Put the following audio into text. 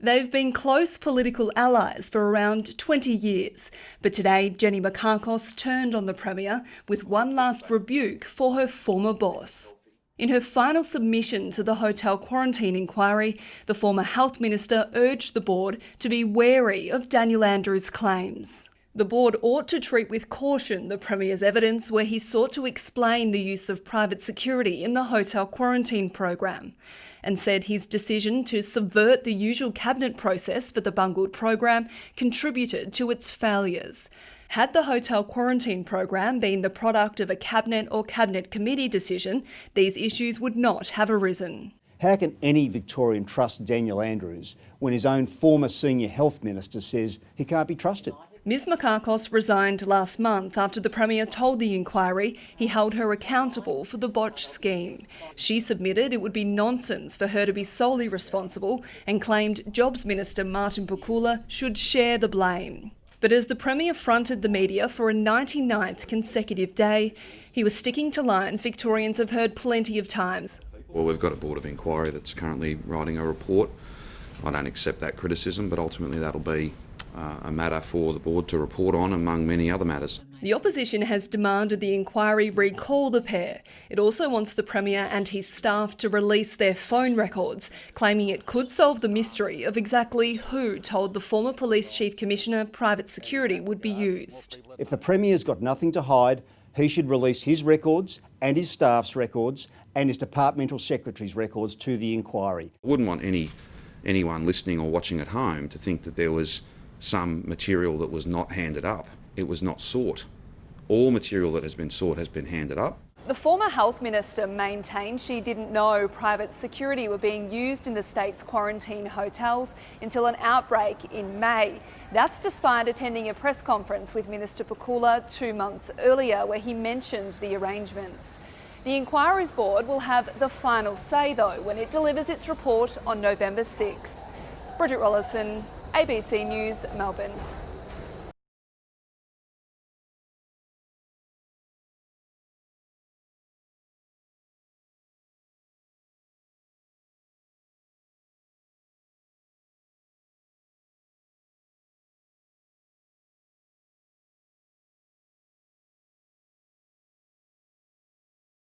They've been close political allies for around 20 years, but today Jenny Mikakos turned on the Premier with one last rebuke for her former boss. In her final submission to the hotel quarantine inquiry, the former health minister urged the board to be wary of Daniel Andrews' claims. The board ought to treat with caution the Premier's evidence where he sought to explain the use of private security in the hotel quarantine program, and said his decision to subvert the usual cabinet process for the bungled program contributed to its failures. Had the hotel quarantine program been the product of a cabinet or cabinet committee decision, these issues would not have arisen. How can any Victorian trust Daniel Andrews when his own former senior health minister says he can't be trusted? Ms Mikakos resigned last month after the Premier told the inquiry he held her accountable for the botched scheme. She submitted it would be nonsense for her to be solely responsible and claimed Jobs Minister Martin Pakula should share the blame. But as the Premier fronted the media for a 99th consecutive day, he was sticking to lines Victorians have heard plenty of times. Well, we've got a board of inquiry that's currently writing a report. I don't accept that criticism, but ultimately that'll be a matter for the board to report on, among many other matters. The opposition has demanded the inquiry recall the pair. It also wants the Premier and his staff to release their phone records, claiming it could solve the mystery of exactly who told the former Police Chief Commissioner private security would be used. If the Premier's got nothing to hide, he should release his records and his staff's records and his departmental secretary's records to the inquiry. I wouldn't want anyone listening or watching at home to think that there was some material that was not handed up. It was not sought. All material that has been sought has been handed up. The former health minister maintained she didn't know private security were being used in the state's quarantine hotels until an outbreak in May. That's despite attending a press conference with Minister Pakula 2 months earlier where he mentioned the arrangements. The inquiry's board will have the final say though when it delivers its report on November 6. Bridget Rollison, ABC News, Melbourne.